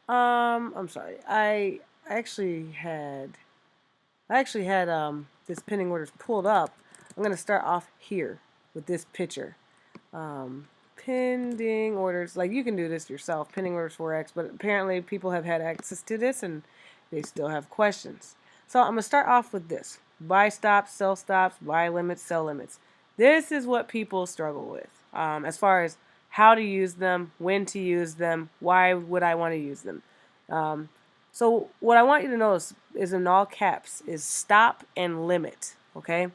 I'm sorry. I actually had this pending orders pulled up. I'm gonna start off here with this picture. Pending orders, like you can do this yourself, pending orders Forex, but apparently people have had access to this and they still have questions. So I'm gonna start off with this: buy stops, sell stops, buy limits, sell limits. This is what people struggle with, as far as how to use them, when to use them, why would I want to use them. Um, so what I want you to notice is in all caps is stop and limit. Okay,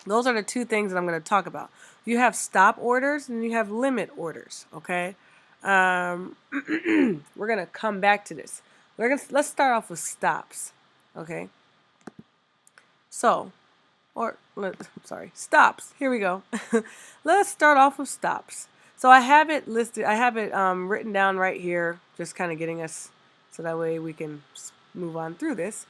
those are the two things that I'm going to talk about. You have stop orders and you have limit orders. Okay, um, we're going to come back to this. Let's start off with stops. Okay, so sorry, stops. Here we go. Let's start off with stops. So I have it listed. I have it written down right here, just kind of getting us so that way we can move on through this.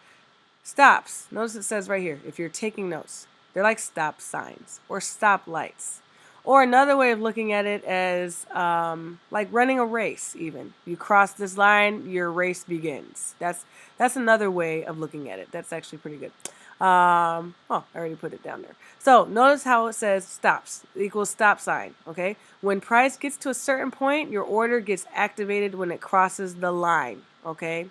Stops. Notice it says right here, if you're taking notes, they're like stop signs or stop lights. Or another way of looking at it as like running a race even. You cross this line, your race begins. That's another way of looking at it. That's actually pretty good. Oh, I already put it down there. So notice how it says stops equals stop sign, okay? When price gets to a certain point, your order gets activated when it crosses the line, okay?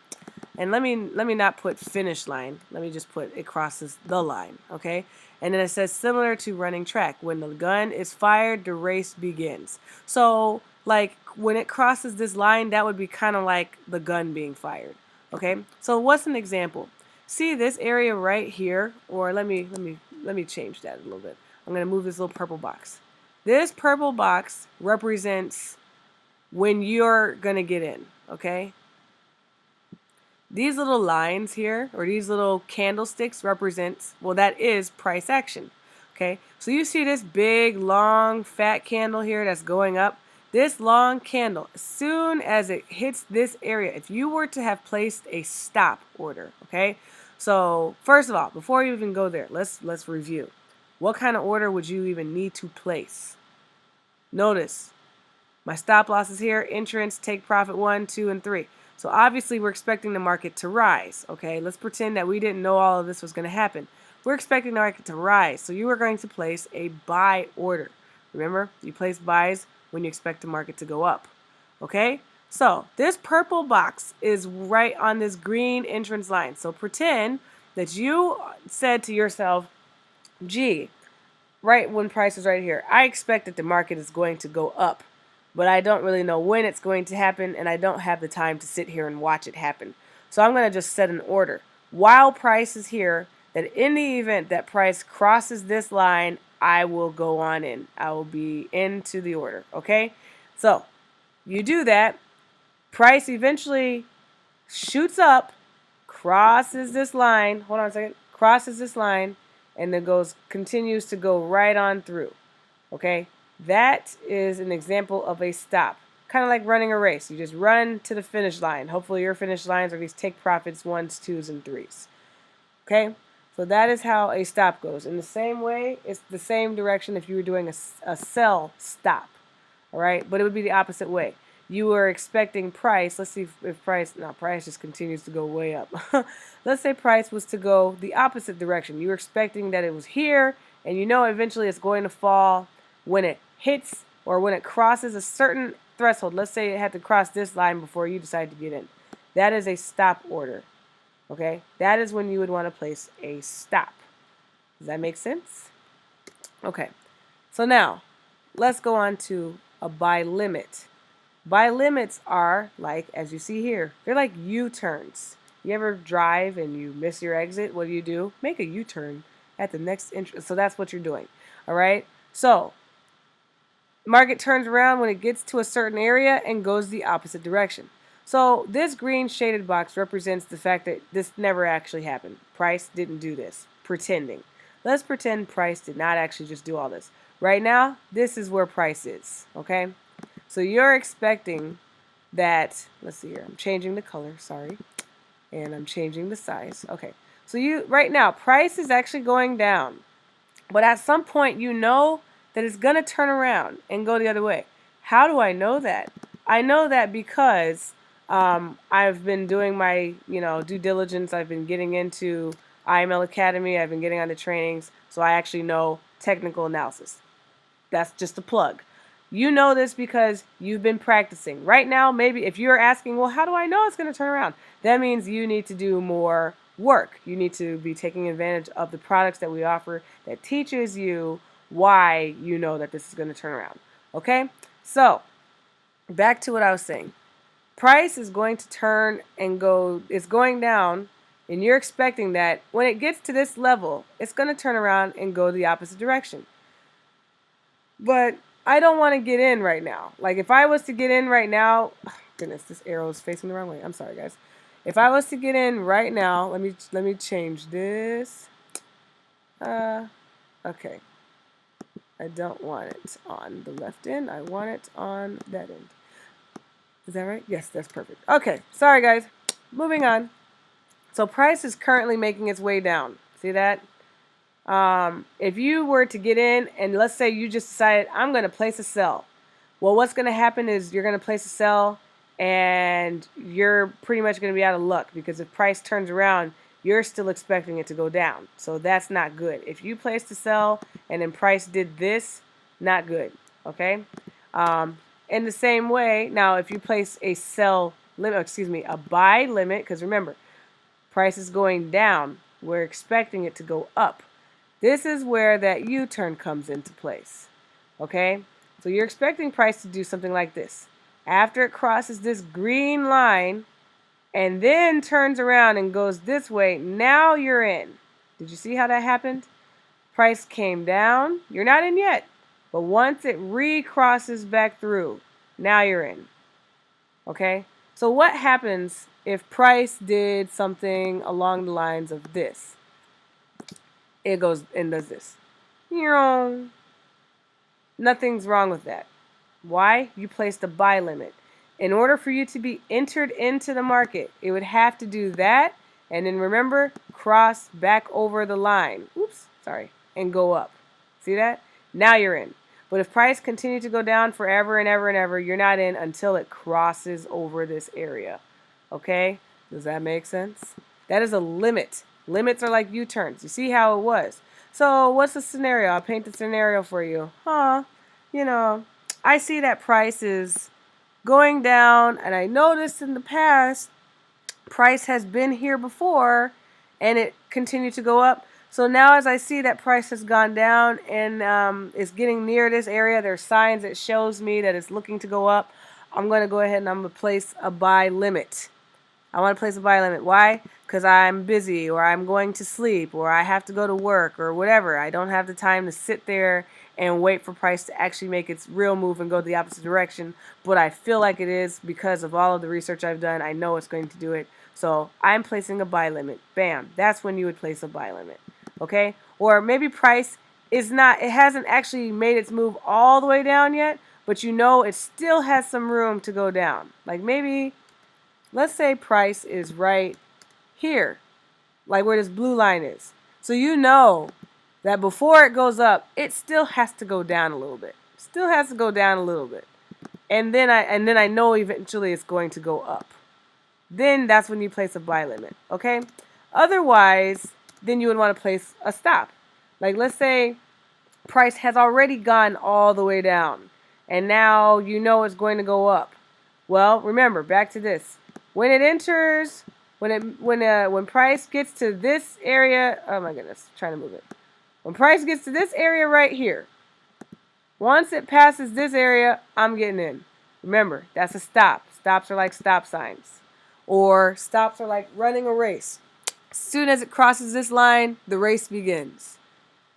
And let me not put finish line. Let me just put it crosses the line, okay? And then it says similar to running track. When the gun is fired, the race begins. So like when it crosses this line, that would be kind of like the gun being fired, okay? So what's an example? See this area right here, or let me change that a little bit. I'm gonna move this little purple box. This purple box represents when you're gonna get in, okay? These little lines here, or these little candlesticks represents, well, that is price action. Okay, so you see this big, long, fat candle here that's going up. This long candle, as soon as it hits this area, if you were to have placed a stop order, okay? So first of all, before you even go there, let's review. What kind of order would you even need to place? Notice my stop loss is here, entrance, take profit 1, 2, and 3. So obviously we're expecting the market to rise, okay? Let's pretend that we didn't know all of this was going to happen. We're expecting the market to rise, so you are going to place a buy order. Remember, you place buys when you expect the market to go up, okay? So this purple box is right on this green entrance line. So pretend that you said to yourself, gee, right when price is right here, I expect that the market is going to go up, but I don't really know when it's going to happen, and I don't have the time to sit here and watch it happen. So I'm going to just set an order while price is here, that in the event that price crosses this line, I will go on in. I will be into the order, okay? So you do that, price eventually shoots up, crosses this line, hold on a second, crosses this line, and then continues to go right on through. Okay, that is an example of a stop. Kind of like running a race. You just run to the finish line. Hopefully your finish lines are these take profits 1s, 2s, and 3s. Okay, so that is how a stop goes. In the same way, it's the same direction if you were doing a sell stop. All right, but it would be the opposite way. You were expecting price. Let's see if price, no, price just continues to go way up. Let's say price was to go the opposite direction. You were expecting that it was here, and you know eventually it's going to fall when it hits or when it crosses a certain threshold. Let's say it had to cross this line before you decide to get in. That is a stop order. Okay, that is when you would want to place a stop. Does that make sense? Okay, so now let's go on to a buy limit. Buy limits are like, as you see here, they're like U-turns. You ever drive and you miss your exit? What do? Make a U-turn at the next entrance. So that's what you're doing. All right. So market turns around when it gets to a certain area and goes the opposite direction. So this green shaded box represents the fact that this never actually happened. Price didn't do this. Pretending. Let's pretend price did not actually just do all this. Right now, this is where price is. Okay? So you're expecting that, let's see here, I'm changing the color, sorry, and I'm changing the size. Okay, so right now, price is actually going down, but at some point you know that it's going to turn around and go the other way. How do I know that? I know that because I've been doing my, due diligence. I've been getting into IML Academy. I've been getting on the trainings, so I actually know technical analysis. That's just a plug. You know this because you've been practicing. Right now, maybe if you're asking, well, how do I know it's going to turn around? That means you need to do more work. You need to be taking advantage of the products that we offer that teaches you why you know that this is going to turn around. Okay? So, back to what I was saying. Price is going to turn and go, it's going down, and you're expecting that when it gets to this level, it's going to turn around and go the opposite direction. But I don't want to get in right now. Like if I was to get in right now, oh, goodness, this arrow is facing the wrong way. I'm sorry, guys. If I was to get in right now, let me change this. Okay. I don't want it on the left end. I want it on that end. Is that right? Yes, that's perfect. Okay, sorry guys. Moving on. So price is currently making its way down. See that? If you were to get in and let's say you just decided, I'm going to place a sell. Well, what's going to happen is you're going to place a sell and you're pretty much going to be out of luck because if price turns around, you're still expecting it to go down. So that's not good. If you placed a sell and then price did this, not good. Okay? In the same way, now if you place a sell limit, a buy limit, because remember, price is going down. We're expecting it to go up. This is where that U-turn comes into place, okay? So you're expecting price to do something like this. After it crosses this green line and then turns around and goes this way, now you're in. Did you see how that happened? Price came down. You're not in yet. But once it recrosses back through, now you're in, okay? So what happens if price did something along the lines of this? It goes and does this. Nothing's wrong with that. Why? You placed a buy limit. In order for you to be entered into the market, it would have to do that, and then remember, cross back over the line. Oops, sorry, and go up. See that? Now you're in. But if price continues to go down forever and ever and ever, you're not in until it crosses over this area. Okay? Does that make sense? That is a limit. Limits are like U-turns. You see how it was. So what's the scenario? I'll paint the scenario for you. I see that price is going down, and I noticed in the past, price has been here before, and it continued to go up. So now as I see that price has gone down and is getting near this area, there's signs that shows me that it's looking to go up. I'm going to go ahead and I'm going to place a buy limit. I want to place a buy limit. Why? Because I'm busy or I'm going to sleep or I have to go to work or whatever. I don't have the time to sit there and wait for price to actually make its real move and go the opposite direction. But I feel like it is because of all of the research I've done. I know it's going to do it. So I'm placing a buy limit. Bam. That's when you would place a buy limit. Okay? Or maybe price is not, it hasn't actually made its move all the way down yet, but you know it still has some room to go down. Like maybe, let's say price is right here, like where this blue line is. So you know that before it goes up, it still has to go down a little bit. Still has to go down a little bit. And then I know eventually it's going to go up. Then that's when you place a buy limit, okay? Otherwise, then you would want to place a stop. Like let's say price has already gone all the way down and now you know it's going to go up. Well, remember, back to this. When it enters, when price gets to this area, oh my goodness, I'm trying to move it. When price gets to this area right here, once it passes this area, I'm getting in. Remember, that's a stop. Stops are like stop signs. Or stops are like running a race. As soon as it crosses this line, the race begins.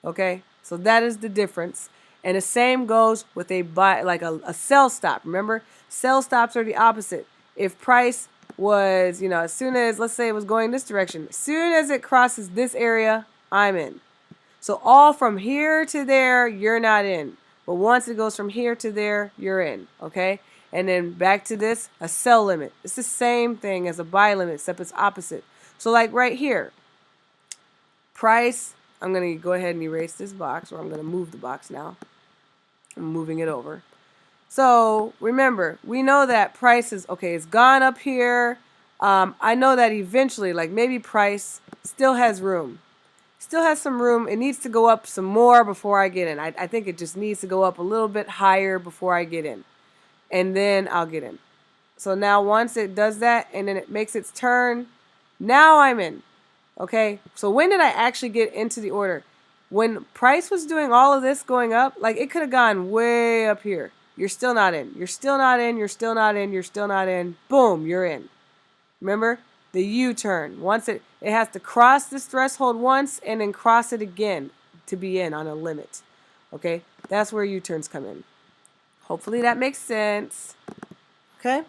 Okay? So that is the difference. And the same goes with a buy, like a sell stop. Remember, sell stops are the opposite. If price was, as soon as, let's say it was going this direction, as soon as it crosses this area, I'm in. So all from here to there, you're not in. But once it goes from here to there, you're in. Okay? And then back to this, a sell limit. It's the same thing as a buy limit, except it's opposite. So like right here, price, I'm going to go ahead and erase this box, or I'm going to move the box now. I'm moving it over. So remember, we know that price is, okay, it's gone up here. I know that eventually, like maybe price still has room. Still has some room. It needs to go up some more before I get in. I think it just needs to go up a little bit higher before I get in. And then I'll get in. So now once it does that and then it makes its turn, now I'm in. Okay, so when did I actually get into the order? When price was doing all of this going up, like it could have gone way up here. You're still not in. You're still not in. You're still not in. You're still not in. Boom, you're in. Remember? The U-turn. Once it has to cross this threshold once and then cross it again to be in on a limit. Okay? That's where U-turns come in. Hopefully that makes sense. Okay?